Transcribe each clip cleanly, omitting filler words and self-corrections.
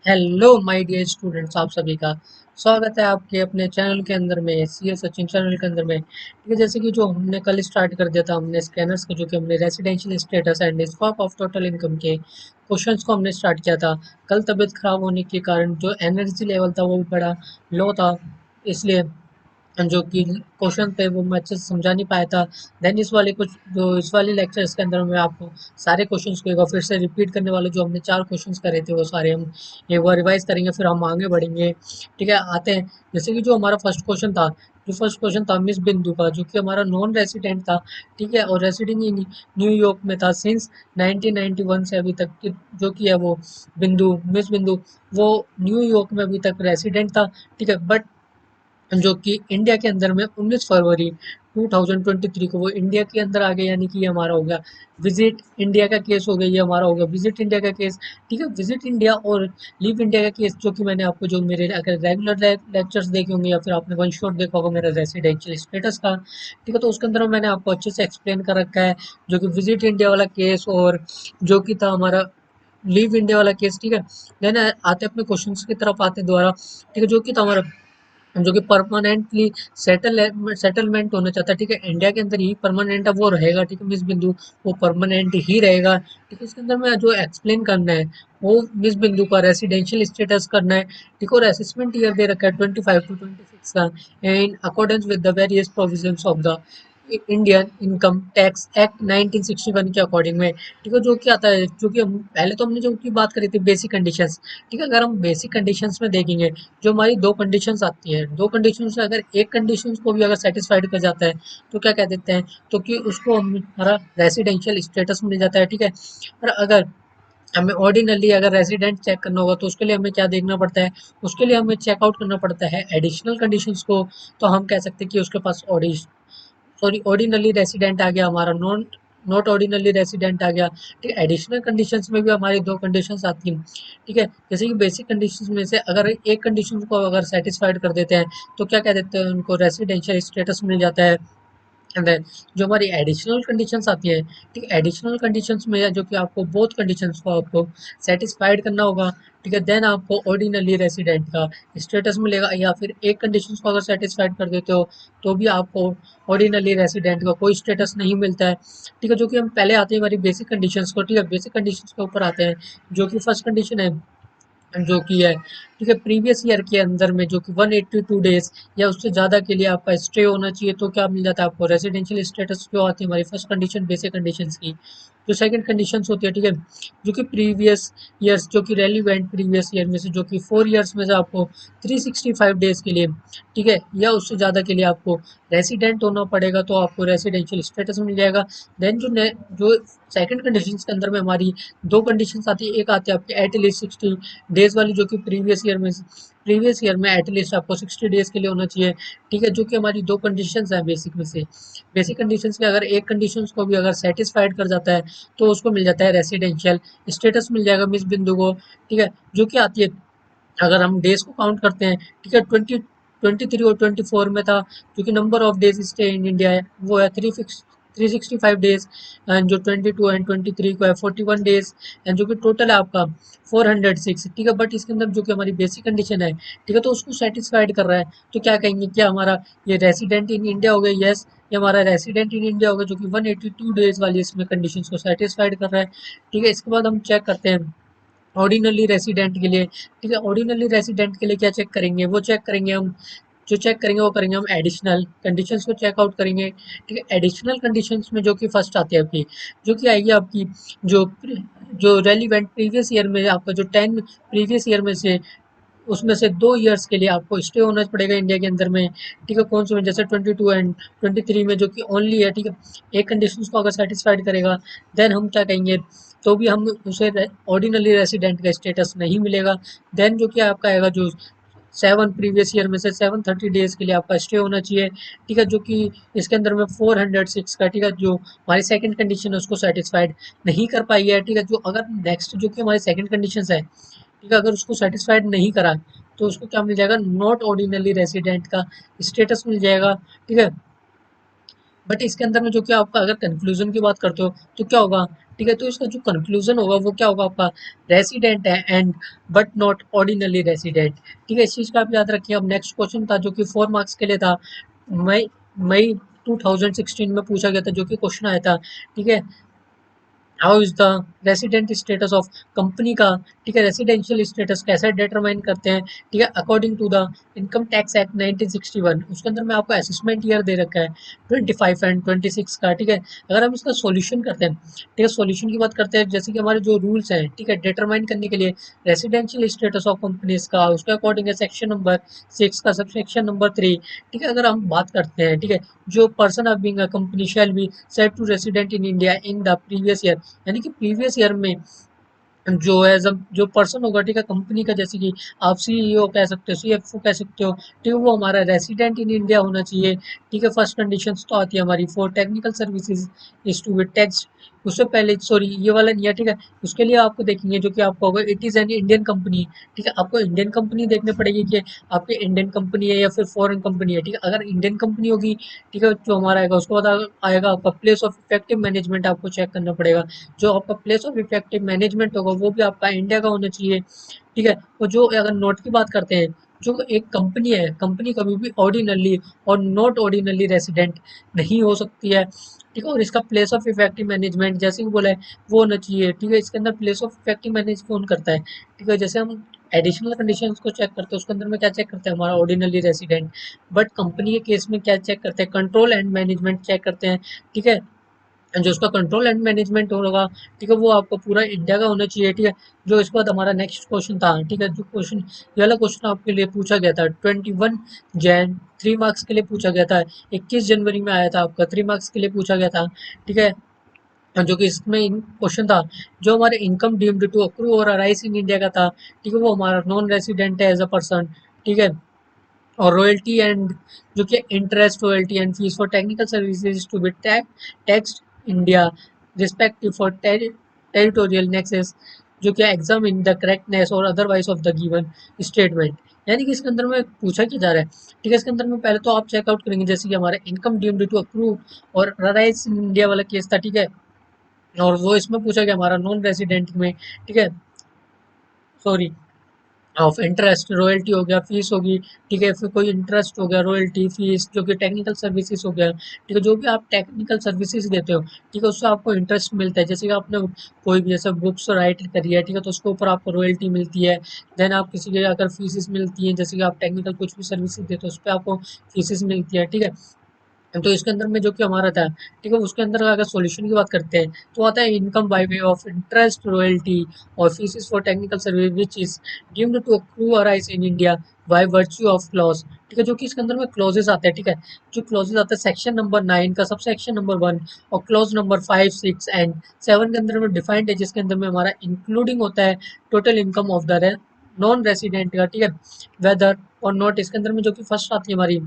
Hello my dear students, आप सभी का स्वागत है आपके अपने चैनल के अंदर में, सीए सचिन चैनल के अंदर में। ठीक है, जैसे कि जो हमने कल स्टार्ट कर दिया था, हमने स्कैनर्स के जो कि हमने residential status and scope of total income के क्वेश्चंस को हमने स्टार्ट किया था। कल तबीयत खराब होने के कारण जो एनर्जी लेवल था वो भी बड़ा लो था, इसलिए जो कि क्वेश्चन थे वो मैं अच्छे से समझा नहीं पाया था। देन इस वाले लेक्चर्स के अंदर मैं आपको सारे क्वेश्चंस को एक बार फिर से रिपीट करने वाले, जो हमने 4 क्वेश्चंस करे थे वो सारे हम एक बार रिवाइज करेंगे, फिर हम आगे बढ़ेंगे। ठीक है, आते हैं। जैसे कि जो हमारा फर्स्ट क्वेश्चन था, जो फर्स्ट क्वेश्चन था मिस बिंदु का, जो कि हमारा नॉन रेसिडेंट था। ठीक है, और रेसिडिंग इन न्यूयॉर्क में था सिंस 1991 से अभी तक जो कि है वो मिस बिंदु वो न्यूयॉर्क में अभी तक रेसिडेंट था। ठीक है, बट जो कि इंडिया के अंदर में 19 फरवरी 2023 को वो इंडिया के अंदर आ गया, यानी कि ये हमारा हो गया विजिट इंडिया का केस हो गया, ये हमारा हो गया विजिट इंडिया का केस। ठीक है, विजिट इंडिया और लीव इंडिया का केस, जो कि मैंने आपको जो मेरे अगर रेगुलर लेक्चर्स देखे होंगे या फिर आपने वन शॉट देखा होगा मेरा रेसिडेंशियल स्टेटस का। ठीक है, तो उसके अंदर मैंने आपको अच्छे से एक्सप्लेन कर रखा है, जो कि विजिट इंडिया वाला केस और जो कि था हमारा लीव इंडिया वाला केस। ठीक है, देन आते अपने क्वेश्चंस की तरफ आते दोबारा। ठीक है, जो कि था हमारा जो कि परमानेंटली सेटलमेंट होना चाहता है। ठीक है, इंडिया के अंदर ही परमानेंट है वो रहेगा। ठीक है, मिस बिंदु वो परमानेंट ही रहेगा। ठीक है, इसके अंदर में जो एक्सप्लेन करना है वो मिस बिंदु का रेसिडेंशियल स्टेटस करना है। ठीक है, और असेसमेंट ईयर दे रखा है 25 to 26 का, in accordance with the various provisions of the Indian income tax act 1961 के अकॉर्डिंग में। ठीक है, जो कि आता है, जो कि हम पहले तो हमने जो की बात करी थी बेसिक कंडीशंस। ठीक है, अगर हम बेसिक कंडीशंस में देखेंगे, जो हमारी दो कंडीशंस आती हैं, दो कंडीशन से अगर एक कंडीशन को भी अगर सेटिस्फाइड कर जाता है तो क्या कह देते हैं, तो कि उसको हमारा रेसिडेंशियल स्टेटस मिल जाता है। ठीक है, और अगर हमें ऑर्डिनली अगर रेसिडेंट चेक करना होगा तो उसके लिए हमें क्या देखना पड़ता है, उसके लिए हमें चेकआउट करना पड़ता है एडिशनल कंडीशंस को। तो हम कह सकते हैं कि उसके पास ऑर्डिनली रेसिडेंट आ गया, हमारा नॉट ऑर्डिनली रेसिडेंट आ गया। ठीक है, एडिशनल कंडीशंस में भी हमारी दो कंडीशंस आती हैं। ठीक है, जैसे कि बेसिक कंडीशंस में से अगर एक कंडीशन को अगर सेटिस्फाइड कर देते हैं तो क्या कह देते हैं, उनको रेसिडेंशियल स्टेटस मिल जाता है। एंड देन जो हमारी एडिशनल कंडीशंस आती है, ठीक है, एडिशनल कंडीशंस में जो कि आपको बोथ कंडीशंस को आपको सेटिस्फाइड करना होगा। ठीक है, देन आपको ऑर्डिनरी रेसिडेंट का स्टेटस मिलेगा, या फिर एक कंडीशंस को अगर सेटिस्फाइड कर देते हो तो भी आपको ऑर्डिनरी रेसिडेंट का कोई स्टेटस नहीं मिलता है। ठीक है, जो कि हम पहले आते हैं हमारी बेसिक कंडीशंस को। ठीक है, बेसिक कंडीशंस के ऊपर आते हैं, जो कि फर्स्ट कंडीशन है जो कि है, ठीक है, प्रीवियस ईयर के अंदर में जो कि 182 डेज या उससे ज़्यादा के लिए आपका स्टे होना चाहिए, तो क्या मिल जाता है आपको रेजिडेंशियल स्टेटस। जो आती है हमारी फर्स्ट कंडीशन बेसिक कंडीशंस की। जो सेकंड कंडीशंस होती है, ठीक है, जो कि प्रीवियस ईयर्स, जो कि रेलिवेंट प्रीवियस ईयर में से, जो कि 4 ईयर्स में से आपको 365 डेज के लिए, ठीक है, या उससे ज़्यादा के लिए आपको रेसिडेंट होना पड़ेगा, तो आपको रेसिडेंशियल स्टेटस मिल जाएगा। देन जो सेकंड कंडीशन के अंदर में हमारी दो कंडीशंस आती है, एक आती है आपकी एटलीस्ट 60 डेज वाली, जो कि प्रीवियस ईयर में एटलीस्ट आपको 60 डेज के लिए होना चाहिए। ठीक है, जो कि हमारी दो कंडीशंस हैं बेसिक में से। बेसिक कंडीशंस के अगर एक कंडीशंस को भी अगर सेटिस्फाइड कर जाता है तो उसको मिल जाता है रेसिडेंशियल स्टेटस मिल जाएगा मिस बिंदु को। ठीक है, जो कि आती है, अगर हम डेज को काउंट करते हैं, ठीक है, 23 और 24 में था, जो कि number of days stay in India है वो है 365 डेज। एंड जो 22 एंड 23 को है 41 डेज। एंड जो कि टोटल है आपका 406। ठीक है, बट इसके अंदर जो कि हमारी बेसिक कंडीशन है, ठीक है, तो उसको सेटिस्फाइड कर रहा है, तो क्या कहेंगे, क्या हमारा ये रेसिडेंट इन इंडिया हो गया। यस, ये हमारा रेसिडेंट इन इंडिया होगा, जो कि 182 डेज वाली इसमें कंडीशन को सेटिस्फाइड कर रहा है। ठीक है, इसके बाद हम चेक करते हैं ऑर्डिनरी रेसिडेंट के लिए। ठीक है, ऑर्डिनरी रेसिडेंट के लिए क्या चेक करेंगे, वो चेक करेंगे हम, जो चेक करेंगे वो करेंगे हम एडिशनल कंडीशंस को चेकआउट करेंगे। ठीक है, एडिशनल कंडीशंस में जो कि फर्स्ट आती है आपकी, जो कि आएगी आपकी, जो जो रेलिवेंट प्रीवियस ईयर में आपका जो 10 प्रीवियस ईयर में से, उसमें से 2 ईयर्स के लिए आपको स्टे होना पड़ेगा इंडिया के अंदर में। ठीक है, कौन से में, जैसे 22 एंड 23 में जो कि ओनली है। ठीक है, एक कंडीशन को अगर सेटिस्फाइड करेगा देन हम क्या कहेंगे, तो भी हम उसे ऑर्डिनरी रेसिडेंट का स्टेटस नहीं मिलेगा। देन जो कि आपका आएगा, जो 7 प्रीवियस ईयर में से 730 डेज के लिए आपका स्टे होना चाहिए। ठीक है, जो कि इसके अंदर में 406 का, ठीक है, जो हमारी सेकंड कंडीशन है उसको सेटिस्फाइड नहीं कर पाई है। ठीक है, जो अगर नेक्स्ट जो कि हमारी सेकंड कंडीशन है, ठीक है, अगर उसको सेटिस्फाइड नहीं करा तो उसको क्या मिल जाएगा, नॉट ऑर्डिनरी रेसिडेंट का स्टेटस मिल जाएगा। ठीक है, बट इसके अंदर में जो कि आपका अगर कंक्लूजन की बात करते हो तो क्या होगा, ठीक है, तो इसका जो कंक्लूजन होगा वो क्या होगा आपका, रेसिडेंट है and but not ordinary resident. ठीक है, इस चीज का आप याद रखिए। अब नेक्स्ट क्वेश्चन था जो कि 4 मार्क्स के लिए था, मई मई 2016 में पूछा गया था, जो कि क्वेश्चन आया था। ठीक है, how is the resident status of company का, ठीक है, रेसिडेंशियल स्टेटस कैसे डिटरमाइन करते हैं, ठीक है, according to the income tax act 1961। उसके अंदर में आपको असेसमेंट ईयर दे रखा है 25 एंड 26 का। ठीक है, अगर हम इसका सॉल्यूशन करते हैं, ठीक है, सॉल्यूशन की बात करते हैं, जैसे कि हमारे जो रूल्स हैं, ठीक है, डिटरमाइन करने के लिए रेसिडेंशियल स्टेटस ऑफ कंपनीज का, उसके अकॉर्डिंग है सेक्शन नंबर 6 का सब सेक्शन नंबर 3। ठीक है, अगर हम बात करते हैं, ठीक है, जो person of being a company shall be set to resident in India in the previous year, यानी कि प्रीवियस ईयर में जो है जब जो पर्सन होगा, ठीक है, कंपनी का, जैसे कि आप सीईओ कह सकते हो, सीएफओ कह सकते हो, ठीक है, वो हमारा रेसिडेंट इन इंडिया होना चाहिए। ठीक है, फर्स्ट कंडीशन तो आती है हमारी for technical services is to be tax. उससे पहले सॉरी ये वाला नहीं है, ठीक है, उसके लिए आपको देखेंगे जो कि आपको होगा it is an Indian company. ठीक है, आपको इंडियन कंपनी देखनी पड़ेगी कि आपकी इंडियन कंपनी है या फिर फॉरेन कंपनी है। ठीक है, अगर इंडियन कंपनी होगी, ठीक है, जो हमारा आएगा उसके बाद आएगा आपका प्लेस ऑफ इफेक्टिव मैनेजमेंट, आपको चेक करना पड़ेगा। जो आपका प्लेस ऑफ इफेक्टिव मैनेजमेंट होगा वो भी आपका इंडिया का होना चाहिए। ठीक है, और जो अगर नोट की बात करते हैं, जो एक कंपनी है, कंपनी कभी भी ऑर्डिनरली और नॉट ऑर्डिनरली रेसिडेंट नहीं हो सकती है। ठीक है, और इसका प्लेस ऑफ इफेक्टिव मैनेजमेंट जैसे कि बोला है वो होना चाहिए। ठीक है, इसके अंदर प्लेस ऑफ इफेक्टिव मैनेज कौन करता है, ठीक है, जैसे हम एडिशनल कंडीशंस को चेक करते हैं उसके अंदर में क्या चेक करते हैं, हमारा ऑर्डिनरली रेसिडेंट। बट कंपनी के केस में क्या चेक करते हैं, कंट्रोल एंड मैनेजमेंट चेक करते हैं। ठीक है, जो उसका कंट्रोल एंड मैनेजमेंट होगा, ठीक है, वो आपको पूरा इंडिया का होना चाहिए। ठीक है, जो इसके बाद हमारा नेक्स्ट क्वेश्चन था, ठीक है, जो क्वेश्चन ये वाला क्वेश्चन आपके लिए पूछा गया था 21 जैन 3 मार्क्स के लिए पूछा गया था। 21 जनवरी में आया था आपका, 3 मार्क्स के लिए पूछा गया था। ठीक है, जो कि इसमें क्वेश्चन था, जो हमारे इनकम डीम्ड टू अक्रू और अराइज इन इंडिया का था, ठीक है, वो हमारा नॉन रेसिडेंट है एज अ पर्सन। ठीक है, और रॉयल्टी एंड जो कि interest, royalty and fees for technical services to be taxed India respective for territorial nexus, जो कि exam in the correctness or otherwise of the given statement. यानी कि इसके अंदर में पूछा क्या जा रहा है, ठीक है, इसके अंदर में पहले तो आप चेकआउट करेंगे जैसे कि हमारा इनकम ड्यूम्ड टू अक्रू और राइज इन इंडिया वाला केस था। ठीक है, और वो इसमें पूछा गया हमारा नॉन रेसिडेंट में। ठीक है, सॉरी, ऑफ इंटरेस्ट, रॉयल्टी हो गया, फीस होगी। ठीक है, फिर कोई इंटरेस्ट हो गया, रॉयल्टी, फीस, जो कि टेक्निकल सर्विसेज हो गया। ठीक है, जो भी आप टेक्निकल सर्विसेज देते हो, ठीक है, उससे आपको इंटरेस्ट मिलता है। जैसे कि आपने कोई भी जैसे बुक्स राइट करी है, ठीक है, तो उसके ऊपर आपको रॉयल्टी मिलती है। देन आप किसी के अगर फीसेस मिलती हैं, जैसे कि आप टेक्निकल कुछ भी सर्विसेज देते हो उस पर आपको फीसेस मिलती है। ठीक है, तो इसके अंदर में जो कि हमारा था, ठीक है, उसके अंदर अगर सॉल्यूशन की बात करते हैं तो आता है income by way of interest, royalty और fees for technical service which is deemed to accrue arise in India by virtue of clause. ठीक है, जो कि इसके अंदर में क्लॉजेस आते हैं। ठीक है, जो क्लॉजेस आते हैं सेक्शन नंबर 9 का सब सेक्शन नंबर 1 और क्लॉज नंबर 5, 6 एंड 7 के अंदर में डिफाइंड है, जिसके अंदर में हमारा इंक्लूडिंग होता है total income of the non resident का। ठीक है, वेदर और नॉट, इसके अंदर में जो कि फर्स्ट आती है हमारी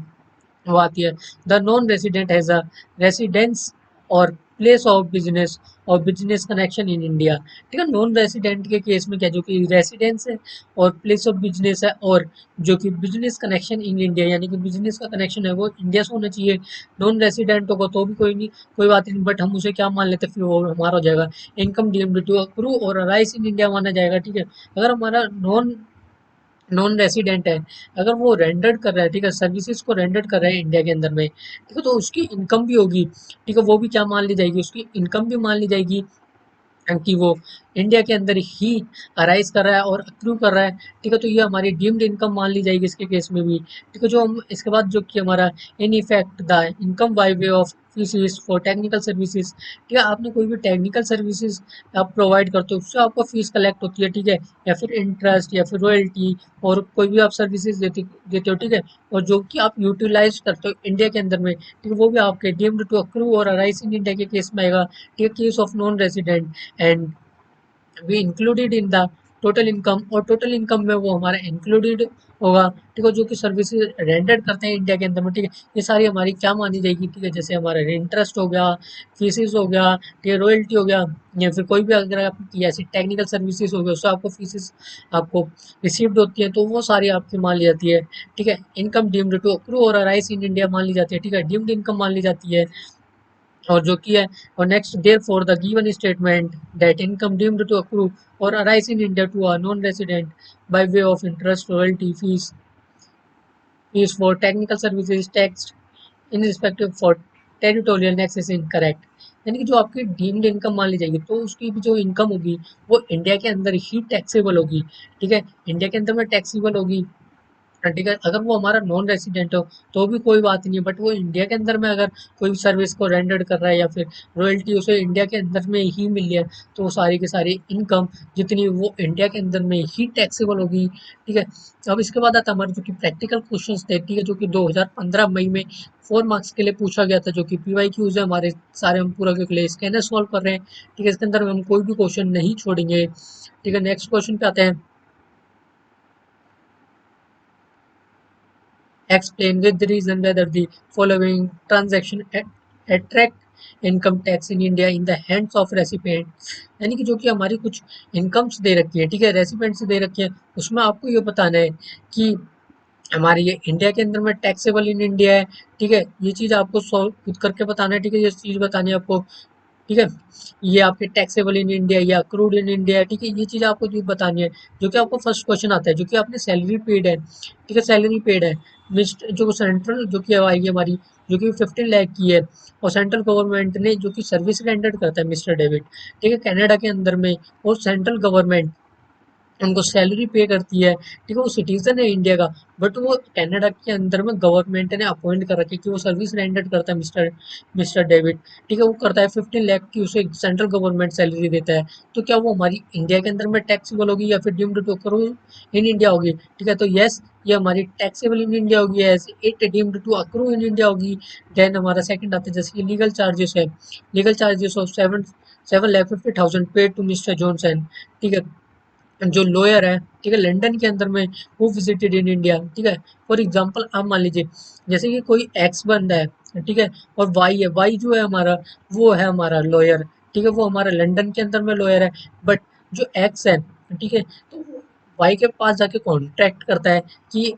वो आती है the non resident has a residence और प्लेस ऑफ बिजनेस और बिजनेस कनेक्शन इन इंडिया। ठीक है, नॉन रेसिडेंट के केस में क्या, जो कि रेसिडेंस है और प्लेस ऑफ बिजनेस है और जो कि बिजनेस कनेक्शन इन इंडिया, यानी कि बिजनेस का कनेक्शन है वो इंडिया से होना चाहिए। नॉन रेसिडेंट होगा तो भी कोई नहीं, कोई बात नहीं, बट हम उसे क्या मान लेते हैं, फिर वो हमारा हो जाएगा इनकम डीम्ड टू अक्रू और अराइज इन इंडिया माना जाएगा। ठीक है, अगर हमारा नॉन नॉन रेसिडेंट है, अगर वो रेंडर्ड कर रहा है, ठीक है, सर्विसेज को रेंडर्ड कर रहा है इंडिया के अंदर में, ठीक है, तो उसकी इनकम भी होगी। ठीक है, वो भी क्या मान ली जाएगी, उसकी इनकम भी मान ली जाएगी कि वो इंडिया के अंदर ही अराइज कर रहा है और अक्रू कर रहा है। ठीक है, तो ये हमारी डीम्ड इनकम मान ली जाएगी इसके केस में भी। ठीक है, जो हम इसके बाद जो कि हमारा in effect the income by way of fees for technical services. ठीक है, आपने कोई भी टेक्निकल सर्विसेज आप प्रोवाइड करते हो उससे आपको फीस कलेक्ट होती है। ठीक है, या फिर इंटरेस्ट या फिर रॉयल्टी और कोई भी आप सर्विसेज देते हो। ठीक है, और जो कि आप यूटिलाइज करते हो इंडिया के अंदर में, ठीक है, वो भी आपके डीम्ड टू अक्रू और अराइज इन इंडिया के केस में आएगा। ठीक है, case of non resident and we included in the total income, और टोटल इनकम में वो हमारा इंक्लूडेड होगा। ठीक है, जो कि सर्विसेज रेंडर करते हैं इंडिया के अंदर में। ठीक है, ये सारी हमारी क्या मानी जाएगी, ठीक है, जैसे हमारा इंटरेस्ट हो गया, फीसेस हो गया, ठीक है, रॉयल्टी हो गया, या फिर कोई भी अगर आपकी ऐसी टेक्निकल सर्विसेज हो गया उससे आपको फीसेस आपको रिसीव्ड होती है तो वो सारी आपकी मान ली जाती है। ठीक है, इनकम डीम्ड टू अक्रू और अराइज इन इंडिया मान ली जाती है। ठीक है, डीम्ड इनकम मान ली जाती है। और जो कि है, और next there for the given statement that income deemed to accrue और arise in India to a non resident by way of interest royalty fees for technical services tax in respective for territorial nexus incorrect. यानी कि जो आपकी deemed income मान ली जाएगी तो उसकी भी जो इनकम होगी वो इंडिया के अंदर ही टैक्सेबल होगी। ठीक है, इंडिया के अंदर में टैक्सेबल होगी। ठीक है, अगर वो हमारा नॉन रेसिडेंट हो तो भी कोई बात नहीं है, बट वो इंडिया के अंदर में अगर कोई सर्विस को रेंडर्ड कर रहा है या फिर रॉयल्टी उसे इंडिया के अंदर में ही मिल है, तो वो सारी की सारी इनकम जितनी वो इंडिया के अंदर में ही टैक्सेबल होगी। ठीक है, अब इसके बाद आता है हमारे जो कि प्रैक्टिकल क्वेश्चंस थे, ठीक है, जो कि 2015 मई में 4 मार्क्स के लिए पूछा गया था, जो कि पीवाई क्यूज है हमारे सारे, हम पूरा के लिए स्कैनर सॉल्व कर रहे हैं। ठीक है, इसके अंदर में हम कोई भी क्वेश्चन नहीं छोड़ेंगे। ठीक है, नेक्स्ट क्वेश्चन पे आते हैं। Explain with the reason whether the following transaction attract income tax in India in the hands of recipient. यानी कि जो कि हमारी कुछ इनकम्स दे रखी है, ठीक है, रेसिपिएंट से दे रखी है, उसमें आपको ये बताना है कि हमारी ये इंडिया के अंदर में टैक्सेबल इन इंडिया है। ठीक है, ये चीज़ आपको सॉल्व खुद करके बताना है। ठीक है, ये चीज़ बतानी है आपको। ठीक है, ये आपके टैक्सेबल इन इंडिया या अक्रूड इन इंडिया। ठीक है, ये चीज़ आपको जो बतानी है, जो कि आपको फर्स्ट क्वेश्चन आता है, जो कि आपने सैलरी पेड है। ठीक है, सैलरी पेड है जो सेंट्रल जो कि आएगी हमारी, जो कि 15 लाख की है, और सेंट्रल गवर्नमेंट ने जो कि सर्विस रेंडर करता है मिस्टर डेविड। ठीक है, कनाडा के अंदर में, और सेंट्रल गवर्नमेंट उनको सैलरी पे करती है। ठीक है, वो सिटीजन है इंडिया का, बट वो कनाडा के अंदर में गवर्नमेंट ने अपॉइंट कर रखी है कि वो सर्विस रेंडर करता है मिस्टर मिस्टर डेविड। ठीक है, वो करता है 15 लाख की, उसे सेंट्रल गवर्नमेंट सैलरी देता है। तो क्या वो हमारी इंडिया के अंदर में टैक्सेबल होगी या फिर deemed to accrue in India होगी? ठीक है, तो यस, ये हमारी टैक्सेबल इन इंडिया होगी, as it deemed to accrue in India होगी। देन हमारा सेकंड आता है, जैसे कि लीगल चार्जेस है, legal charges of 7,50,000 paid to mister Johnson. ठीक है, जो लॉयर है, ठीक है, लंदन के अंदर में, वो विजिटेड इन इंडिया। ठीक है, फॉर एग्जांपल आप मान लीजिए, जैसे कि कोई एक्स बंदा है, ठीक है, और वाई है, वाई जो है हमारा, वो है हमारा लॉयर। ठीक है, वो हमारा लंदन के अंदर में लॉयर है, बट जो एक्स है, ठीक है, तो वाई के पास जाके कॉन्ट्रैक्ट करता है कि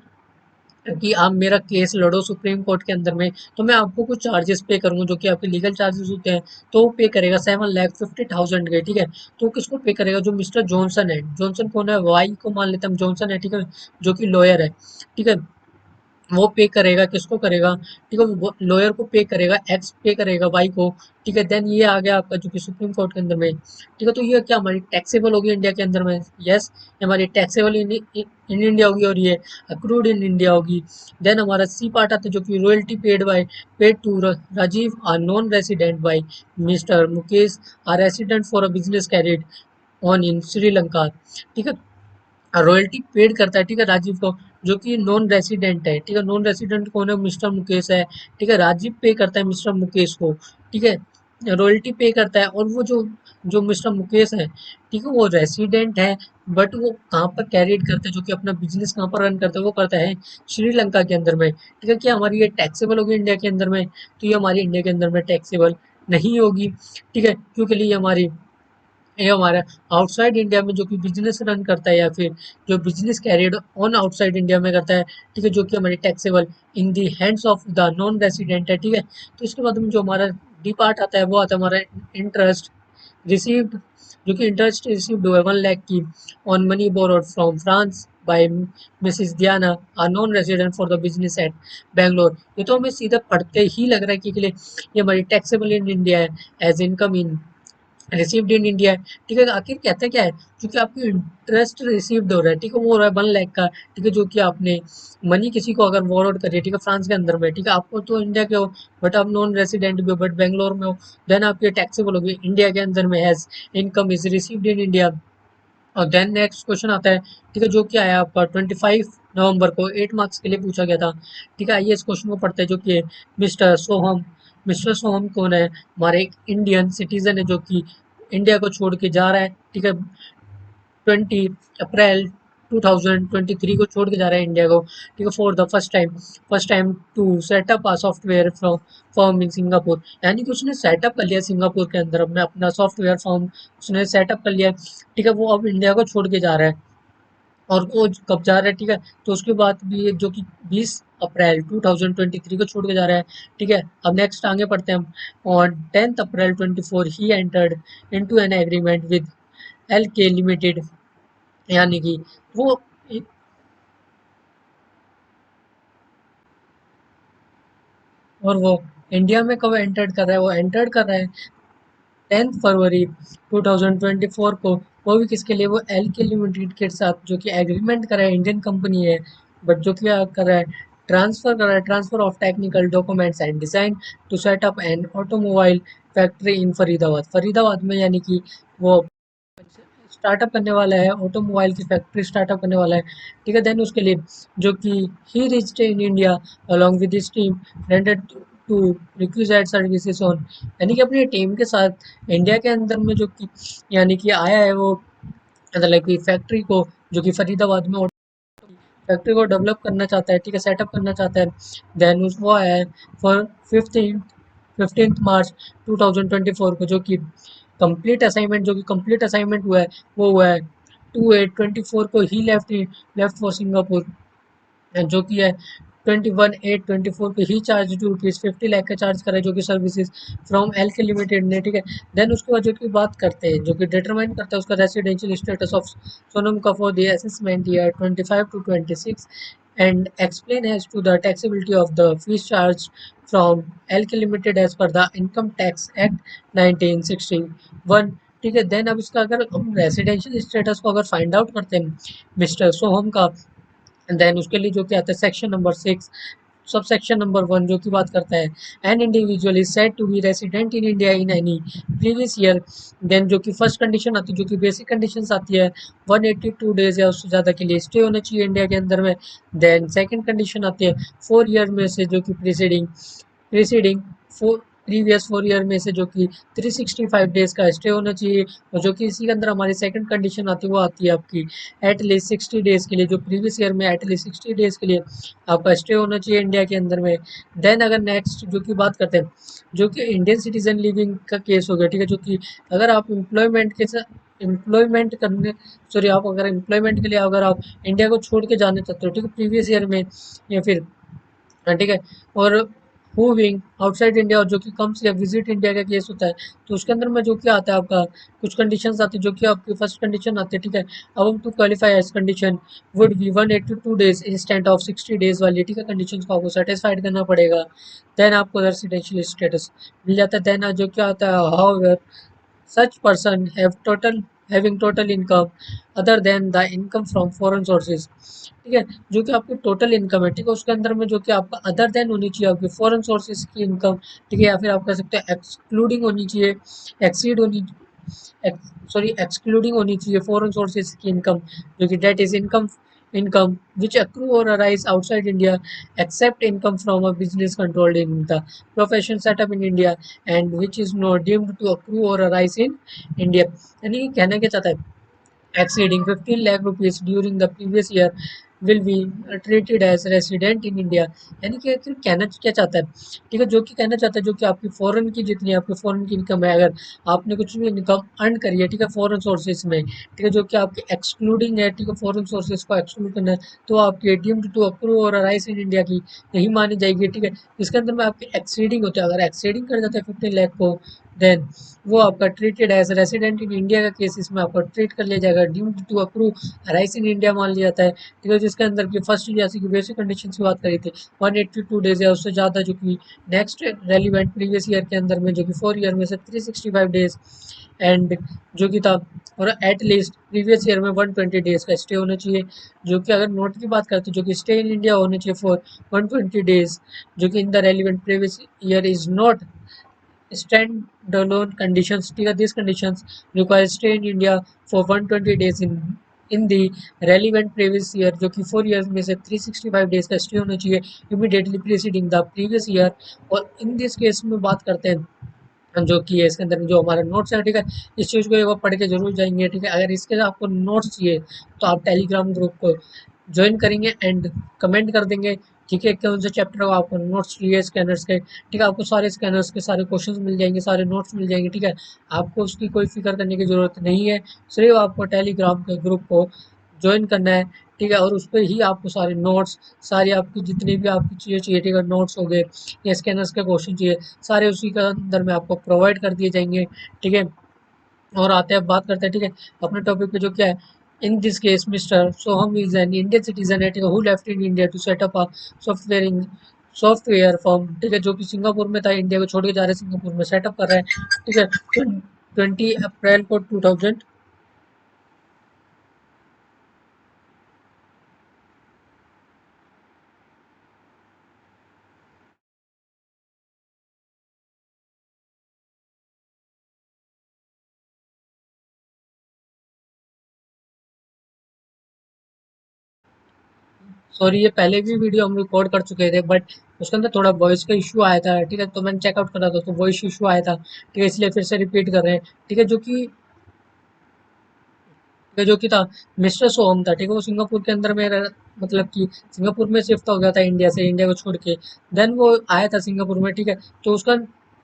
आप मेरा केस लड़ो सुप्रीम कोर्ट के अंदर में, तो मैं आपको कुछ चार्जेस पे करूंगा, जो कि आपके लीगल चार्जेस होते हैं, तो वो पे करेगा 7,50,000 के। ठीक है, तो किसको पे करेगा? जो मिस्टर जॉनसन है, जॉनसन कौन है? वाई को मान लेते हैं हम जॉनसन है, ठीक है, जो कि लॉयर है। ठीक है, वो पे करेगा, किसको करेगा? ठीक है, वो लॉयर को पे करेगा, एक्स पे करेगा वाई को। ठीक है, देन ये आ गया आपका जो कि सुप्रीम कोर्ट के अंदर में। ठीक है, तो ये क्या हमारी टैक्सेबल होगी इंडिया के अंदर में? यस, ये हमारी टैक्सेबल इन इंडिया होगी, और ये अक्रूड इन इंडिया होगी। देन हमारा सी पार्ट आता है, जो कि royalty paid to Rajiv are non resident by mister Mukesh are resident for a business carried on in Sri Lanka. ठीक है, रॉयल्टी पेड करता है, ठीक है, राजीव को, जो कि नॉन रेसिडेंट है। ठीक है, नॉन रेसिडेंट कौन है? मिस्टर मुकेश है। ठीक है, राजीव पे करता है मिस्टर मुकेश को। ठीक है, रॉयल्टी पे करता है, और वो जो मिस्टर मुकेश है, ठीक है, वो रेसिडेंट है, बट वो कहाँ पर कैरिड करता है, जो कि अपना बिजनेस कहाँ पर रन करता है? वो करता है श्रीलंका के अंदर में। ठीक है, क्या हमारी ये टैक्सेबल होगी इंडिया के अंदर में? तो ये हमारी इंडिया के अंदर में टैक्सेबल नहीं होगी। ठीक है, क्योंकि ये हमारी, ये हमारा आउटसाइड इंडिया में जो कि बिजनेस रन करता है, या फिर जो business carrier on outside India में करता है। ठीक है, जो कि हमारी taxable in the hands of the non resident है। ठीक है, तो इसके बाद में जो हमारा डी पार्ट आता है, वो आता है हमारा इंटरेस्ट रिसीव्ड, जो कि इंटरेस्ट रिसीव्ड हुआ है 1 लाख की on money borrowed from France by Mrs Diana a non resident for the business at Bangalore. ये तो हमें सीधा पढ़ते ही लग रहा है कि ये हमारी टैक्सेबल इन इंडिया है, as income in received in India. ठीक है, आखिर कहते क्या है? क्योंकि आपकी इंटरेस्ट रिसीव्ड हो रहा है, ठीक है, वो हो रहा है 1 लाख का। ठीक है, जो कि आपने मनी किसी को अगर फॉरवर्ड करिए, ठीक है, फ्रांस के अंदर में, ठीक है, आपको तो इंडिया के हो, बट आप नॉन रेसिडेंट भी हो, बट बेंगलोर में हो, देन आपकी टैक्सेबल होगी इंडिया के अंदर में, has income is received in India. और देन नेक्स्ट क्वेश्चन आता है, ठीक है, जो कि आया आपका 25 नवंबर को 8 मार्क्स के लिए पूछा गया था। ठीक है, आइए इस क्वेश्चन को पढ़ते हैं, जो कि मिस्टर सोहम मिस्टर सोहम कौन है? हमारे एक इंडियन सिटीजन है, जो कि इंडिया को छोड़ के जा रहा है। ठीक है, 20 अप्रैल 2023 को छोड़ के जा रहा है इंडिया को। ठीक है, for the first time to set up a software form in Singapore. यानी कि उसने सेटअप कर लिया सिंगापुर के अंदर अपने अपना सॉफ्टवेयर फॉर्म, उसने सेटअप कर लिया। ठीक है, वो अब इंडिया को छोड़ के जा रहा है। और वो कब जा रहा है, ठीक है। तो उसके बाद भी ये जो कि 20 अप्रैल 2023 को छोड़ के जा रहा है, ठीक है। अब नेक्स्ट आगे पढ़ते हैं हम। On 10 April 2024 he entered into an agreement with L K limited, यानी कि वो, और वो इंडिया में कब एंटर्ड कर रहा है, वो एंटर्ड कर रहा है 10 फरवरी 2024 को। वो भी किसके लिए, वो एल के लिमिटेड के साथ जो कि एग्रीमेंट कर रहा है, इंडियन कंपनी है, बट जो क्या कर रहा है, ट्रांसफर कर रहा है, transfer of technical documents and design to set up an automobile factory in Faridabad, Faridabad में, यानी कि वो स्टार्टअप करने वाला है, ऑटोमोबाइल की फैक्ट्री स्टार्टअप करने वाला है, ठीक है। देन उसके लिए जो कि he reached in India along with his team rendered to requisite services on, यानी कि अपनी टीम के साथ इंडिया के अंदर में जो कि, यानी कि आया है वो, मतलब कि फैक्ट्री को जो कि फरीदाबाद में फैक्ट्री को डेवलप करना चाहता है, ठीक है, सेटअप करना चाहता है। देन उस वो आया है फॉर 15 मार्च 2024 को, जो कि कंप्लीट असाइनमेंट हुआ है, वो हुआ है 2/8/24 को ही लेफ्ट फॉर सिंगापुर, जो कि है 21/8/24 पे ही चार्ज ₹50 लाख का चार्ज करा है, जो कि services from L K limited ने, ठीक है। देन उसके बाद जो कि बात करते हैं, जो कि डिटरमाइन करता है उसका residential status of Sonam Kapoor the assessment year 25 to 26 and explain as to the taxability of the fees charge from L K limited as per the income tax act 1961, ठीक है। देन अब इसका अगर हम रेसिडेंशियल स्टेटस को अगर फाइंड आउट करते हैं मिस्टर सोहम का, देन उसके लिए जो क्या आता है सेक्शन नंबर 6 सब सेक्शन नंबर 1 जो की बात करता है, an individual is said to be resident in India in any previous year. Then जो कि फर्स्ट कंडीशन आती है, जो कि बेसिक कंडीशंस आती है, 182 डेज या उससे ज़्यादा के लिए स्टे होना चाहिए इंडिया के अंदर में। देन सेकंड कंडीशन आती है 4 ईयर में से जो कि प्रीसीडिंग फोर प्रीवियस 4 ईयर में से जो कि 365 डेज का स्टे होना चाहिए। और जो कि इसी के अंदर हमारी सेकंड कंडीशन आती है, वो आती है आपकी एटलीस्ट 60 डेज के लिए, जो प्रीवियस ईयर में एटलीस्ट 60 डेज के लिए आपका स्टे होना चाहिए इंडिया के अंदर में। देन अगर नेक्स्ट जो कि बात करते हैं, जो कि इंडियन सिटीजन लिविंग का केस हो गया, ठीक है, जो कि अगर आप एम्प्लॉयमेंट करने, सॉरी, आप अगर एम्प्लॉयमेंट के लिए अगर आप इंडिया को छोड़ के जाना चाहते हो, ठीक है, प्रीवियस ईयर में, या फिर, हाँ, ठीक है। और मूविंग आउटसाइड इंडिया, और जो कि कम से विजिट इंडिया का केस होता है, तो उसके अंदर में जो क्या आता है आपका, कुछ कंडीशंस आती है, जो कि आपकी फर्स्ट कंडीशन आती है, ठीक है। अब to qualify as condition would be 182 days instant of 60 days वाली, ठीक है, कंडीशन को आपको सेटिस्फाइड करना पड़ेगा। देन आपको रेसिडेंशियल स्टेटस मिल जाता है। देन जो क्या आता है, how such person having total income other than the income from foreign sources, ठीक है। जो कि आपकी टोटल इनकम है, ठीक है, उसके अंदर में जो कि आपका अदर देन होनी चाहिए आपकी फॉरेन सोर्सेज की इनकम, ठीक है, या फिर आप कह सकते हैं एक्सक्लूडिंग होनी चाहिए, एक्सीड होनी, एक्सक्लूडिंग होनी चाहिए फॉरेन सोर्सेज की इनकम, जो कि that is income which accrue or arise outside India except income from a business controlled in the profession set up in India and which is not deemed to accrue or arise in India, यानी कि कहना क्या चाहता है, exceeding 15 lakh rupees during the previous year will be treated as resident in India, यानी कि आखिर कहना क्या चाहता है, ठीक है, जो कि कहना चाहता है जो कि आपकी फॉरेन की जितनी आपकी फॉरेन की इनकम है, अगर आपने कुछ भी इनकम अर्न करी है, ठीक है, फॉरेन सोर्सेज में, ठीक है, जो कि आपकी एक्सक्लूडिंग है, ठीक है, फॉरेन सोर्सेज को एक्सक्लूड करना है, तो आपकी डीम्ड टू अक्रू और अराइज इन इंडिया की नहीं मानी जाएगी, ठीक है। इसके अंदर में आपकी एक्सीडिंग होती है, अगर एक्सीडिंग कर जाता है 15 लाख को, देन वो आपका treated as resident in India का केस इसमें आपको ट्रीट कर लिया जाएगा, dude to approve rise in India मान लिया जाता है, ठीक है। जिसके अंदर की फर्स्ट जैसे कि बेसिक कंडीशन की बात करी थी 182 डेज या उससे ज़्यादा, जो कि नेक्स्ट रेलिवेंट प्रीवियस ईयर के अंदर में जो कि 4 ईयर में से 365 डेज, एंड जो कि था, और एट लीस्ट प्रीवियस ईयर में 120 डेज का स्टे होना चाहिए, जो कि अगर नोट की बात करते हैं जो कि स्टे इन इंडिया होना चाहिए फॉर 120 डेज, जो कि in the relevant previous year is not standalone conditions, ठीक है, these conditions require stay in India for 120 days in the relevant previous year, जो कि 4 years में से 365 डेज का स्टे होना चाहिए immediately preceding the previous year। और इन दिस केस में बात करते हैं जो कि है इसके अंदर जो हमारे नोट्स है, ठीक है, इस चीज़ को एक बार पढ़ के जरूर जाएंगे, ठीक है। अगर इसके आपको नोट्स चाहिए तो आप टेलीग्राम ग्रुप को ज्वाइन करेंगे एंड कमेंट कर देंगे, ठीक है, कौन से चैप्टर का आपको नोट्स चाहिए स्कैनर्स के, ठीक है, आपको सारे स्कैनर्स के सारे क्वेश्चंस मिल जाएंगे, सारे नोट्स मिल जाएंगे, ठीक है। आपको उसकी कोई फिक्र करने की ज़रूरत नहीं है, सिर्फ आपको टेलीग्राम के ग्रुप को ज्वाइन करना है, ठीक है, और उस पे ही आपको सारे नोट्स, सारी आपकी जितनी भी आपकी चीज़ें चाहिए, ठीक है, नोट्स हो गए या स्कैनर्स के क्वेश्चन चाहिए, सारे उसी के अंदर में आपको प्रोवाइड कर दिए जाएंगे। ठीक है, और आते हैं, बात करते हैं, ठीक है, अपने टॉपिक पे, जो क्या है, in this case mister Soham is an Indian citizen है, ठीक है, who left in India to set up a software in software firm, ठीक है, जो कि सिंगापुर में था, इंडिया को छोड़ के जा रहे हैं, सिंगापुर में सेटअप कर रहे हैं। ठीक है, 20 अप्रैल को 2000। सॉरी, ये पहले भी वीडियो हम रिकॉर्ड कर चुके थे, बट उसके अंदर थोड़ा वॉइस का इशू आया था। ठीक है, तो मैंने चेकआउट करा था, तो वॉइस इशू आया था। ठीक है, इसलिए फिर से रिपीट कर रहे हैं। ठीक है, जो कि था मिस्टर सोहम था। ठीक है, वो सिंगापुर के अंदर में मतलब कि सिंगापुर में शिफ्ट हो गया था इंडिया से, इंडिया को छोड़ के। देन वो आया था सिंगापुर में। ठीक है, तो उसका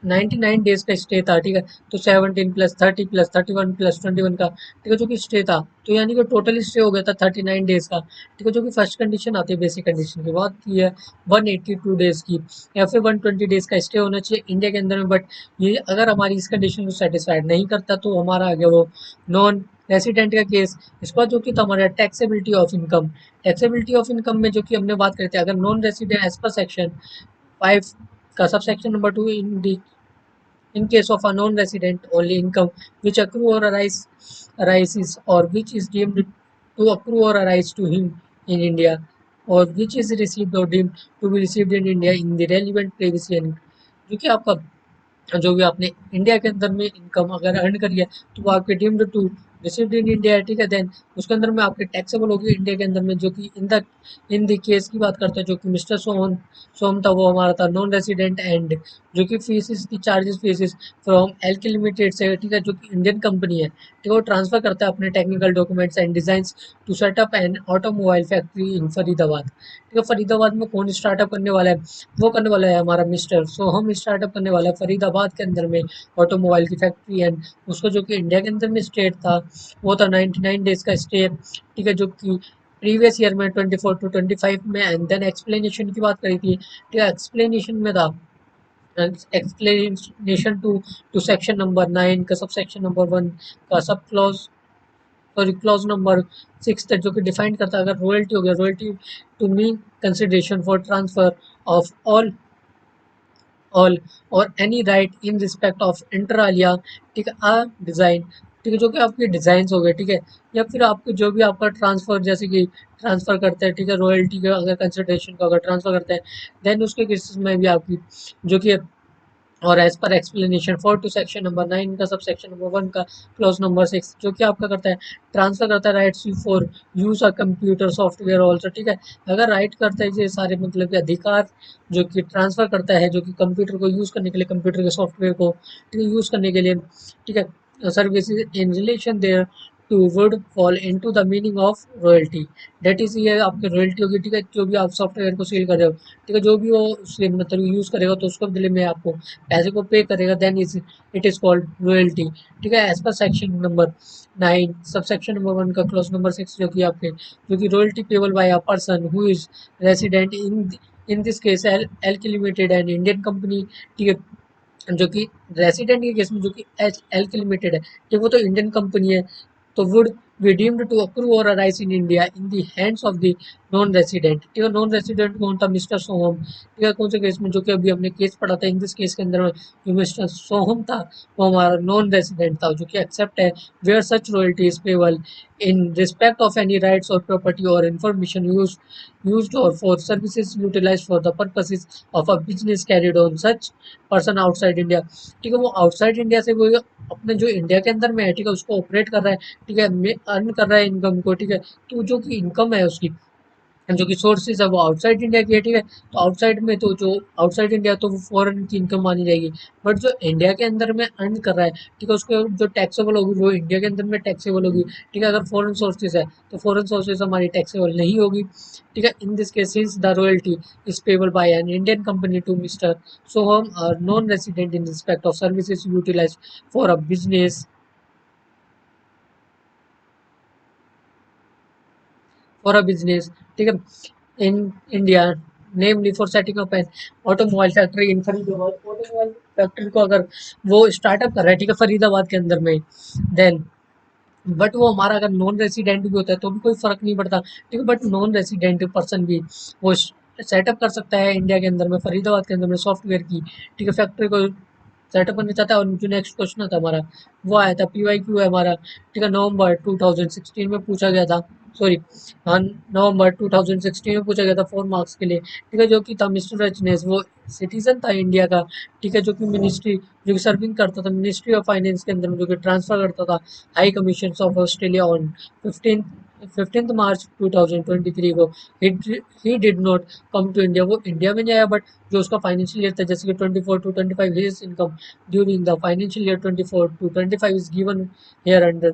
99 डेज का स्टे था। ठीक है, तो 17 + 30 + 31 + 21 का, ठीक है, जो कि स्टे था, तो यानी कि टोटल स्टे हो गया था 39 डेज का। ठीक है, जो कि फर्स्ट कंडीशन आती है बेसिक कंडीशन की बात की है 182 डेज की, या फिर 120 डेज का स्टे होना चाहिए इंडिया के अंदर में। बट ये अगर हमारी इस कंडीशन को सेटिस्फाइड नहीं करता, तो हमारा आगे वो नॉन रेसिडेंट का केस। इसके बाद जो कि था हमारा taxability of income. Taxability of income में जो कि हमने बात करते हैं, अगर non resident as per section 5 का sub section number 2 in case of a non-resident only income which accrue or arises or which is deemed to accrue or arise to him in India, or which is received or deemed to be received in India in the relevant previous year, जो कि आपका जो भी आपने India के अंदर में income अगर अर्न करी है, तो वो आपके deemed to received in India है। ठीक है, देन उसके अंदर में आपके टैक्सेबल होगी इंडिया के अंदर में, जो कि इन द केस की बात करते हैं, जो कि मिस्टर सोहम था, वो हमारा था नॉन रेसिडेंट, एंड जो कि फीस की charges fees from LK limited से, ठीक है, जो कि इंडियन कंपनी है। ठीक है, वो ट्रांसफर करता है अपने technical documents and design to set up an automobile factory in Faridabad. ठीक है, फरीदाबाद में कौन स्टार्टअप करने वाला है? वो करने वाला है हमारा मिस्टर सोहम, स्टार्टअप करने वाला है फरीदाबाद के अंदर में ऑटोमोबाइल की फैक्ट्री। एंड उसको जो कि इंडिया के अंदर में स्टेट था, वो था 99 डेज का स्टे। ठीक है, जो कि प्रीवियस ईयर में 24 to 25 में। एंड देन एक्सप्लेनेशन की बात करी थी। ठीक है, एक्सप्लेनेशन में था एक्सप्लेनेशन टू सेक्शन नंबर 9 का सब सेक्शन नंबर 1 का sub clause, sorry clause number 6 तक, जो कि डिफाइन करता है अगर रॉयल्टी हो गया, royalty to mean consideration for transfer of all और any right in respect of inter alia. ठीक है, डिज़ाइन। ठीक है, जो कि आपके डिज़ाइन हो गए। ठीक है, या फिर आपके जो भी आपका ट्रांसफ़र, जैसे कि ट्रांसफ़र करते हैं, ठीक है, रॉयल्टी का अगर कंसिडरेशन का अगर ट्रांसफ़र करते हैं, देन उसके केसेस में भी आपकी जो कि, और as per explanation 4 to section number 9 का सब सेक्शन नंबर 1 का क्लॉज नंबर 6, जो कि आपका करता है ट्रांसफर करता है rights for use a computer software also. ठीक है, अगर राइट करता है ये सारे मतलब के अधिकार, जो कि ट्रांसफर करता है, जो कि कंप्यूटर को यूज करने के लिए, कंप्यूटर के सॉफ्टवेयर को, ठीक है, यूज करने के लिए। ठीक है, services in relation there to would fall into the meaning of royalty. That is, ये आपकी रॉयल्टी होगी। ठीक है, जो भी आप सॉफ्टवेयर को सेल कर रहे हो, ठीक है, जो भी वो उससे मतलब यूज करेगा, तो उसको बदले में आपको पैसे को पे करेगा, then is it is called royalty. ठीक है, एज पर सेक्शन नंबर 9 सब सेक्शन नंबर 1 का क्लॉज नंबर 6, जो कि आपके जो कि royalty payable by a person who is resident in this case L की लिमिटेड एंड इंडियन कंपनी। ठीक है, जो कि रेसिडेंट के केस में जो कि एल की लिमिटेड है, ठीक, वो तो इंडियन कंपनी है, तो would be deemed to accrue और arise in India in the hands of the non resident. ठीक है, नॉन रेसिडेंट कौन था? मिस्टर सोहम। ठीक है, कौन से केस में? जो कि अभी हमने केस पढ़ा था, इन दिस केस के अंदर में जो मिस्टर सोहम था, वो हमारा नॉन रेसिडेंट था, जो कि एक्सेप्ट है where such royalty is payable in respect of any rights or property or information used or for services utilized for the purposes of a business carried on such person outside India। ठीक है, वो outside India से वो अपने जो India के अंदर में है, ठीक है, उसको ऑपरेट कर रहा है, ठीक है, अर्न कर रहा है इनकम को। ठीक है, तो जो कि इनकम है उसकी, जो कि सोर्सेज है, वो आउटसाइड इंडिया की है। ठीक है, तो आउटसाइड में तो जो आउटसाइड इंडिया, तो वो फॉरेन की इनकम मानी जाएगी। बट जो इंडिया के अंदर में अर्न कर रहा है, ठीक है, उसको जो टैक्सेबल होगी, वो इंडिया के अंदर में टैक्सेबल होगी। ठीक है, अगर फॉरेन सोर्सेज है, तो फॉरेन सोर्सेज हमारी टैक्सेबल नहीं होगी। ठीक है, in this case since the royalty is payable by an Indian company to mister Soham are non resident in respect of services utilise for a for a business, ठीक है, in India, namely for setting up an automobile factory in Faridabad, automobile factory को अगर वो startup कर रहा है, ठीक है, फरीदाबाद के अंदर में, देन बट वो हमारा अगर नॉन रेसिडेंट भी होता है तो भी कोई फर्क नहीं पड़ता, ठीक है, बट नॉन रेसिडेंट पर्सन भी वो सेटअप कर सकता है इंडिया के अंदर में, फरीदाबाद के अंदर में सॉफ्टवेयर की, ठीक है, फैक्ट्री को सेटअप करना चाहता है। और जो नेक्स्ट क्वेश्चन था हमारा, वो आया था PYQ है हमारा, ठीक है, नवंबर 2016 में पूछा गया था, सॉरी, हाँ, नवंबर 2016 में पूछा गया था 4 मार्क्स के लिए, ठीक है, जो कि था मिस्टर रजनीश, वो सिटीजन था इंडिया का, ठीक है, जो कि मिनिस्ट्री, जो कि सर्विंग करता था मिनिस्ट्री ऑफ फाइनेंस के अंदर में, जो कि ट्रांसफर करता था high commission of Australia on 15 March 2023 को। He did not come to India, वो इंडिया में नहीं आया, बट जो उसका फाइनेंशियल ईयर था, जैसे कि 24 to 25, his income during the financial year 24 to 25 is given here under,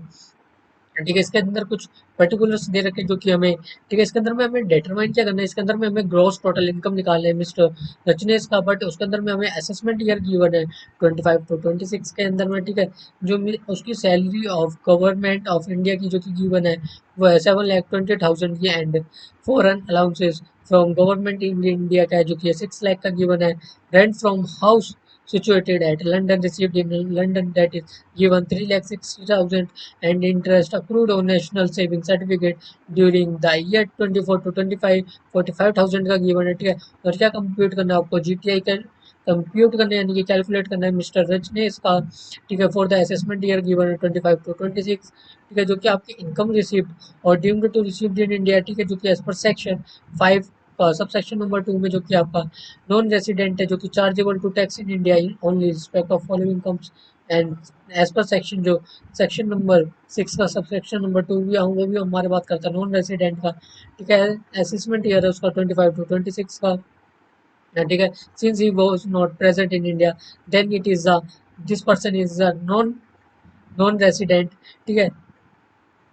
ठीक है, इसके अंदर कुछ पर्टिकुलर्स दे रखे जो कि हमें, ठीक है, इसके अंदर में हमें डिटरमाइन क्या करना है, इसके अंदर में हमें ग्रॉस टोटल इनकम निकालना है मिस्टर रचनेश का, बट उसके अंदर में हमें असेसमेंट ईयर गिवन है 25 to 26 के अंदर में, ठीक है, जो उसकी salary of government of India की जो कि गिवन है वो है 7,20,000 की, and foreign allowances from government in India का है जो कि 6 लाख का गिवन है, rent from house situated at London received in London that is given 3,60,000, and interest accrued on national saving certificate during the year 24 to 25 45,000 का given है, ठीक है, और क्या कंप्यूट करना है आपको, GTI का कंप्यूट करना है, यानी कि कैलकुलेट करना है मिस्टर रच ने इसका, ठीक है, for the assessment year given है 25 to 26, ठीक है, जो कि आपकी इनकम रिसीव्ड और ड्यूम्ड टू रिसीव्ड इन इंडिया, ठीक है, जो कि एज पर सेक्शन 5 सब सेक्शन नंबर 2 में जो कि आपका नॉन रेसिडेंट है, जो कि chargeable to tax in India in only respect of following incomes, and as per section जो सेक्शन नंबर 6 का सब सेक्शन नंबर 2 भी वो भी हमारे बात करता है नॉन रेसिडेंट का, ठीक है, असेसमेंट ईयर है उसका 25 to 26 का, ठीक है, since he was not present in India then it is this person is a non resident, ठीक है,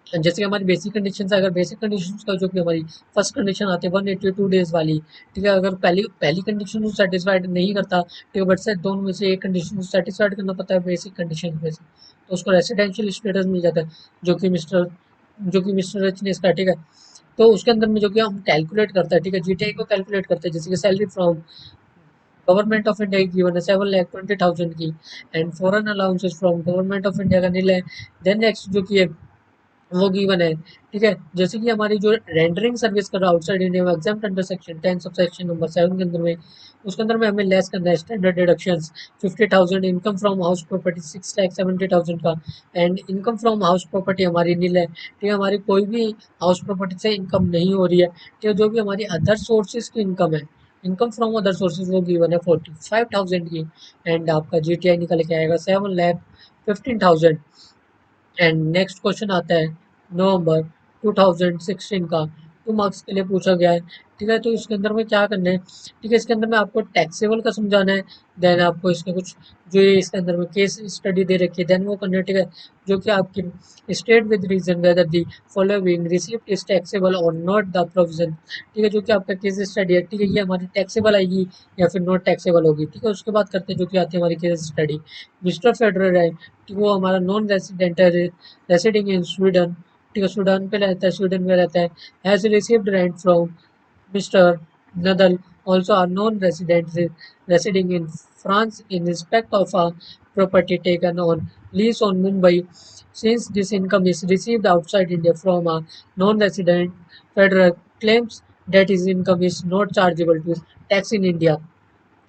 जैसे कि हमारी बेसिक कंडीशन है, अगर बेसिक कंडीशन का जो कि हमारी फर्स्ट कंडीशन आती है 182 डेज वाली, ठीक है, अगर पहली पहली कंडीशन को सेटिस्फाइड नहीं करता, ठीक है, बट से दोनों में से एक कंडीशन को सेटिस्फाइड करना पड़ता है बेसिक कंडीशन में से, तो उसको रेसिडेंशियल स्टेटस मिल जाता है, जो कि मिस्टर एच ने इसका, ठीक है, तो उसके अंदर में जो कि हम कैलकुलेट करते हैं, ठीक है, GTI को कैलकुलेट करते हैं, जैसे कि salary from government of India की गिवन है 7,20,000 की, and foreign allowances from government of India का नील है, देन नेक्स्ट जो कि है वो गिवन है, ठीक है, जैसे कि हमारी जो रेंडरिंग सर्विस कर रहा है आउटसाइड इंडिया में एग्जाम अंडर सेक्शन 10 सब सेक्शन नंबर 7 के अंदर में, उसके अंदर में हमें लेस करना है standard deductions 50,000, income from house property 6,70,000 का, and income from house property हमारी नील है, ठीक है, हमारी कोई भी हाउस प्रॉपर्टी से इनकम नहीं हो रही है, ठीक है, जो भी हमारी अदर सोर्सेज की इनकम है, इनकम फ्रॉम अदर सोर्सेज वो गिवन है 45,000 की, एंड आपका GTI निकल के आएगा 7,15,000, एंड नेक्स्ट क्वेश्चन आता है नवंबर 2016 का, 2 मार्क्स के लिए पूछा गया है, ठीक है, तो इसके अंदर में क्या करना है, ठीक है, इसके अंदर में आपको टैक्सेबल का समझाना है, देन आपको इसके कुछ जो ये इसके अंदर में केस स्टडी दे रखी है देन वो करना है, ठीक है, जो कि आपकी state with reason whether the following receipt is taxable or not the provision, ठीक है, जो कि आपका केस स्टडी है, ठीक है, ये हमारी टैक्सेबल आएगी या फिर नॉट टैक्सेबल होगी, ठीक है, उसके बाद करते हैं जो कि आती है हमारी केस स्टडी, मिस्टर फेडरर है, ठीक है, वो हमारा नॉन रेसिडेंट है, रेसिडिंग इन स्वीडन, ठीक है, स्वीडन पे रहता है, स्वीडन में रहता है, has received rent from mister Nadal, also a non-resident residing in France in respect of a property taken on lease on Mumbai. Since this income is received outside India from a non-resident, federal claims that his income is not chargeable to tax in India.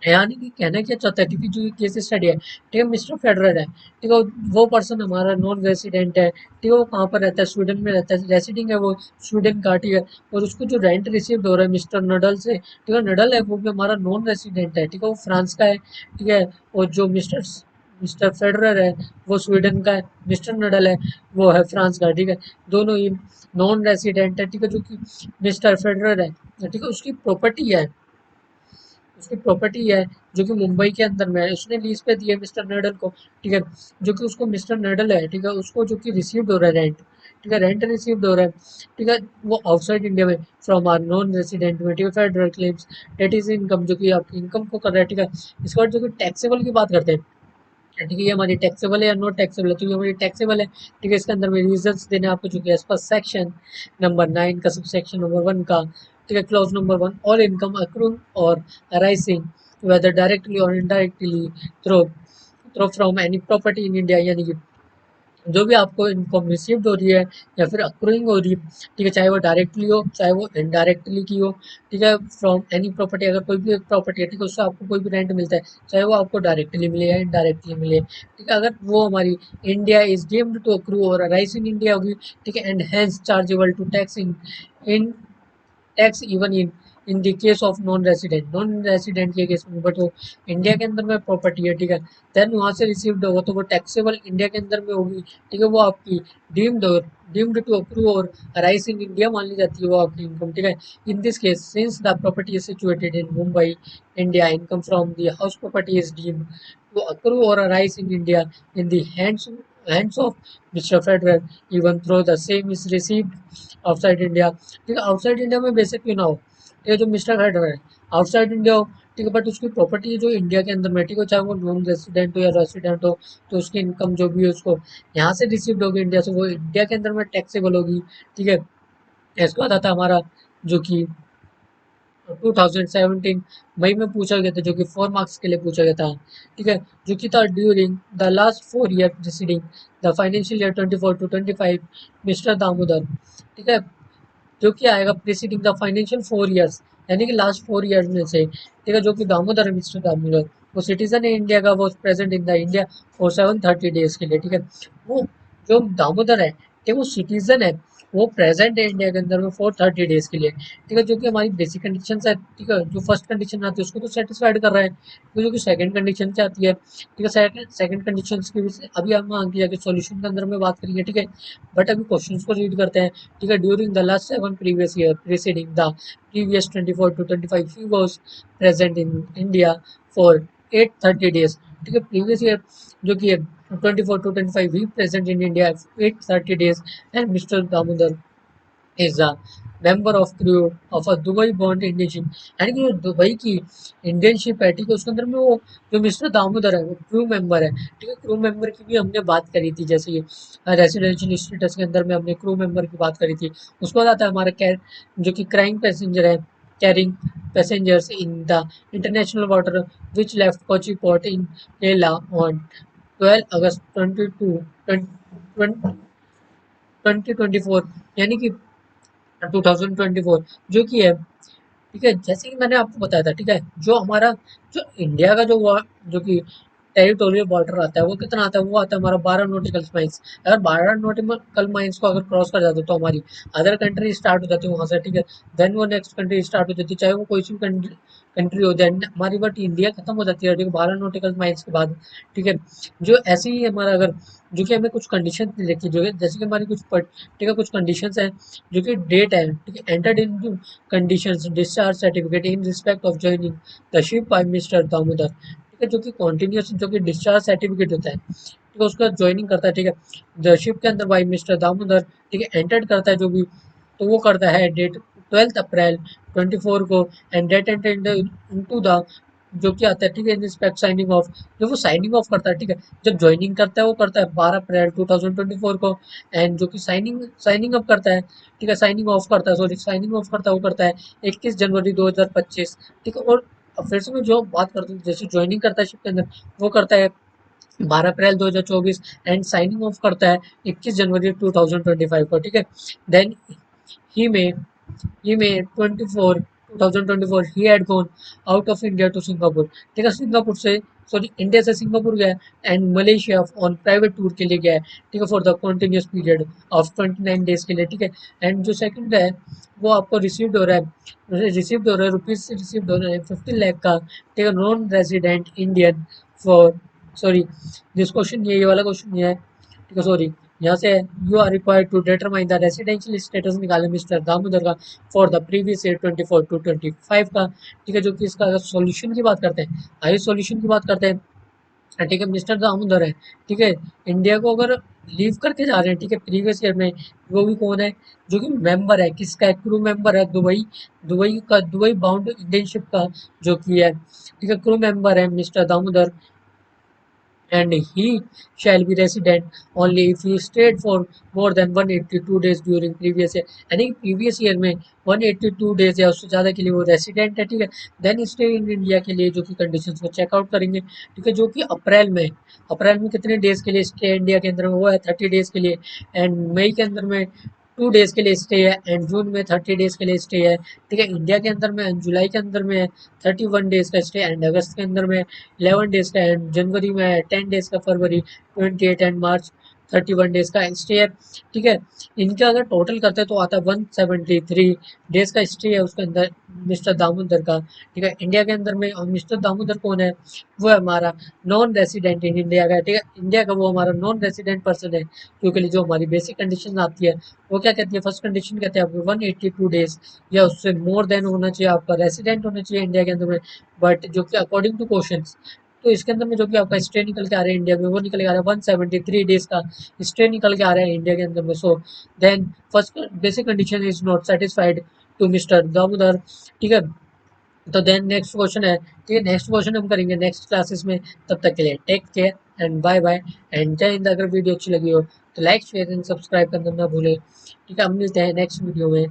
यानी कि कहना क्या चाहता है, क्योंकि जो case study है, ठीक है, मिस्टर फेडरर है, ठीक है, वो पर्सन हमारा नॉन रेसिडेंट है, ठीक है, वो कहाँ पर रहता है, स्वीडन में रहता है, रेसिडिंग है वो स्वीडन का, ठीक है, और उसको जो रेंट रिसीव हो रहा है मिस्टर नडल से, ठीक है, नडल है वो भी हमारा नॉन रेसिडेंट है, ठीक है, वो फ्रांस का है, ठीक है, और जो मिस्टर मिस्टर फेडरर है वो स्वीडन का है, मिस्टर नडल है वो है फ्रांस का, ठीक है, दोनों ही नॉन रेसिडेंट है, ठीक है, जो कि मिस्टर फेडरर है, ठीक है, उसकी प्रॉपर्टी है जो कि मुंबई के अंदर में है, उसने लीज पे दी है मिस्टर नडल को, ठीक है, जो कि उसको मिस्टर नडल है, ठीक है, उसको जो कि रिसीव्ड हो रहा है रेंट, ठीक है, रेंट रिसीव्ड हो रहा है, ठीक है, वो आउटसाइड इंडिया में फ्रॉम आर नॉन रेसिडेंट में, ठीक है, federal claims that is income, जो कि आपकी इनकम को कर रहा है, ठीक है, इसके बाद जो कि टैक्सेबल की बात करते हैं, ठीक है, ये हमारी टैक्सेबल है या नॉट टैक्सेबल है, तो ये हमारी टैक्सेबल है। ठीक है, इसके अंदर में रीजंस देने हैं आपको, जो कि एज पर सेक्शन नंबर 9 का, सब सेक्शन नंबर 1 का। ठीक है, clause number 1, all income accruing और अराइजिंग वेदर डायरेक्टली और indirectly through through from any property in India, यानी कि जो भी आपको इनकम रिसीव्ड हो रही है या फिर अक्रूइंग हो रही है, ठीक है, चाहे वो डायरेक्टली हो चाहे वो इनडायरेक्टली की हो। ठीक है, फ्रॉम एनी प्रॉपर्टी, अगर कोई भी प्रॉपर्टी है, ठीक है, उससे आपको कोई भी रेंट मिलता है, चाहे वो आपको डायरेक्टली मिले या इनडायरेक्टली मिले। ठीक है, अगर वो हमारी India is deemed to accrue और अराइज इन इंडिया होगी। ठीक है, and hence chargeable to tax in tax even in the case of non resident के केस में, बट वो इंडिया के अंदर में प्रॉपर्टी है, ठीक है, देन वहां से रिसीव्ड होगा तो वो टैक्सेबल इंडिया के अंदर में होगी। ठीक है, वो आपकी डीम्ड डीम्ड टू अप्रूव और अराइज इन इंडिया मान ली जाती है वो आपकी इनकम। ठीक है, in this case since the property is situated in Mumbai India, income from the house property is deemed to accrue or arise in India in the hands of Mr. Federer, even though the same is received outside India। ठीक है, outside India में basic क्यों ना हो, ठीक है, जो mister Federer है आउटसाइड इंडिया हो, ठीक है, बट उसकी प्रॉपर्टी जो इंडिया के अंदर में, ठीक है, चाहे वो नॉन रेसिडेंट हो या रेसिडेंट हो, तो उसकी इनकम जो भी है उसको यहाँ से रिसीव्ड होगी इंडिया से, वो इंडिया के अंदर में टैक्सेबल होगी। ठीक है, इसके बाद आता है हमारा जो कि 2017 मई में पूछा गया था, जो कि 4 मार्क्स के लिए पूछा गया था। ठीक है, जो कि था during the last 4 year preceding the financial year 24 to 25 mister Damodar. ठीक है, जो कि आएगा प्रीसीडिंग द फाइनेंशियल 4 ईयर्स, यानी कि लास्ट 4 ईयर्स में से। ठीक है, जो कि दामोदर है, मिस्टर दामोदर, वो सिटीजन है इंडिया का, वो present in the India for 730 days के लिए। ठीक है, वो जो दामोदर है, ठीक है, वो सिटीजन है, वो प्रेजेंट है इंडिया के अंदर में फॉर 30 डेज के लिए। ठीक है, जो कि हमारी बेसिक कंडीशन है। ठीक है, जो फर्स्ट कंडीशन आती है उसको तो सेटिस्फाइड कर रहा है, तो जो कि सेकंड कंडीशन से आती है। ठीक है, सेकंड कंडीशन की भी अभी हम आगे जाके सॉल्यूशन के अंदर में बात करेंगे। ठीक है, बट अभी क्वेश्चंस को रीड करते हैं। ठीक है, during the last 7 previous year preceding the previous 24 to 25 he was present in India for 830 days. ठीक है, प्रीवियस ईयर जो कि 24 to 25 he present in India 830 days, and mister Damodar is a member of crew of a Dubai bond Indian ship, यानी कि जो Dubai की Indian ship है, ठीक है, उसके अंदर में वो जो मिस्टर दामोदर है वो क्रू मेंबर है। ठीक है, क्रू मेंबर की भी हमने बात करी थी, जैसे ये रेसिडेंशियल स्टेटस के अंदर में हमने क्रू मेंबर की बात करी थी। उसके बाद आता है हमारा कैर जो कि क्राइम पैसेंजर है, carrying passengers in the international water which left Kochi port in Kerala on 12 अगस्त 2024, यानी कि 2024, जो कि है। ठीक है, जैसे कि मैंने आपको बताया था, ठीक है, जो हमारा जो इंडिया का जो कि टेरिटोरियल बॉर्डर आता है वो कितना आता है, वो आता है हमारा 12 नॉटिकल माइल्स। अगर 12 नॉटिकल माइल्स को अगर क्रॉस कर जाते तो हमारी अदर कंट्री स्टार्ट हो जाती है वहां से। ठीक है, देन वो नेक्स्ट कंट्री स्टार्ट हो जाती है, चाहे वो कोई सी भी कंट्री हो जाए हमारी, बट इंडिया खत्म हो जाती है, ठीक है, 12 नॉटिकल माइल्स के बाद। ठीक है, जो ऐसे ही हमारा अगर जो कि हमें कुछ कंडीशन लिखी, जो है जैसे कि हमारी ठीक है, कुछ कंडीशंस है, जो कि डेट है, ठीक है, entered in conditions discharge certificate in respect of joining the ship by mister Damodar. ठीक है, जो कि कॉन्टिन्यूस जो कि डिस्चार्ज सर्टिफिकेट होता है, ठीक है, उसका ज्वाइनिंग करता है। ठीक है, द शिप के अंदर बाई मिस्टर दामोदर, ठीक है, एंटर्ड करता है जो भी, तो वो करता है डेट 12 अप्रैल 24 को, एंड डेट एंटेड इनटू द जो कि आता है, ठीक है, इन रिस्पेक्ट साइनिंग ऑफ, जो वो साइनिंग ऑफ करता है। ठीक है, जब ज्वाइनिंग करता है वो करता है 12 अप्रैल 2024 को, एंड जो कि साइनिंग साइनिंग अप करता है, ठीक है, साइनिंग ऑफ करता है, सॉरी, साइनिंग ऑफ करता है वो करता है 21 जनवरी 2025। ठीक है, और फिर से मैं जो बात करता हूँ, जैसे ज्वाइनिंग करता है शिप के अंदर, वो करता है 12 अप्रैल 2024, एंड साइनिंग ऑफ करता है 21 जनवरी 2025 को। ठीक है, देन ही में he may 24 2024 he had gone out of India to Singapore। ठीक है, सिंगापुर से, सॉरी, इंडिया से सिंगापुर गया and Malaysia on private tour के लिए गया है। ठीक है, for the continuous period of 29 days के लिए। ठीक है, एंड जो सेकंड है वो आपको रिसीव्ड हो रहा है रुपीज से, रिसीव्ड हो रहा है 15 लाख का। ठीक है, non resident Indian for, sorry, this question ये वाला क्वेश्चन ये है, ठीक है, सॉरी, यहाँ से you are required to determine the residential status निकाले मिस्टर दामोदर का for the previous year 24 to 25 का। ठीक है, जो कि इसका अगर सॉल्यूशन की बात करते हैं, आइए सॉल्यूशन की बात करते हैं। ठीक है, मिस्टर दामोदर है, ठीक है, इंडिया को अगर लीव करके जा रहे हैं, ठीक है, प्रीवियस ईयर में, वो भी कौन है, जो कि मेंबर है किसका, क्रू मेंबर है Dubai, Dubai bound Indian ship का जो कि है। ठीक है, क्रू मेंबर है mister Damodar, and he shall be resident only if he stayed for more than 182 days during previous year, यानी प्रीवियस ईयर में 182 डेज या उससे ज़्यादा के लिए वो रेसिडेंट है, ठीक है। देन स्टे इन इंडिया के लिए जो कि कंडीशंस को चेकआउट करेंगे, ठीक है, जो कि अप्रैल में कितने डेज के लिए स्टे इंडिया के अंदर में, वो है 30 डेज के लिए, एंड मई के अंदर में 2 डेज के लिए स्टे है, एंड जून में 30 डेज के लिए स्टे है, ठीक है। इंडिया के अंदर में एंड जुलाई के अंदर में 31 डेज का स्टे, एंड अगस्त के अंदर में 11 डेज का, एंड जनवरी में 10 डेज का, फरवरी 28, एंड मार्च 31 डेज का स्टे है, ठीक है। इनका अगर टोटल करते हैं तो आता है 173 डेज का स्टे है उसके अंदर मिस्टर दामोदर का, ठीक है, इंडिया के अंदर में। और मिस्टर दामोदर कौन है? वो है हमारा नॉन रेसिडेंट इन इंडिया का, ठीक है, इंडिया का वो हमारा नॉन रेसिडेंट पर्सन है, क्योंकि जो हमारी बेसिक कंडीशन आती है वो क्या कहती है, फर्स्ट कंडीशन कहते हैं आपको 182 डेज या उससे मोर देन होना चाहिए, आपका रेसिडेंट होना चाहिए इंडिया के अंदर में। बट जो कि अकॉर्डिंग टू क्वेश्चन, तो इसके अंदर में जो कि आपका स्टे निकल के आ रहा है इंडिया में, वो निकल के आ रहा है 173 डेज का स्टे निकल के आ रहा है इंडिया के अंदर में। So then first basic condition is not satisfied to mister Damodar, ठीक है। तो देन नेक्स्ट क्वेश्चन है, ठीक है, नेक्स्ट क्वेश्चन हम करेंगे नेक्स्ट क्लासेस में। तब तक के लिए take care and bye bye, and जय हिंद। अगर वीडियो अच्छी लगी हो तो लाइक शेयर एंड सब्सक्राइब करना ना भूलें, ठीक है। हम मिलते हैं नेक्स्ट वीडियो में।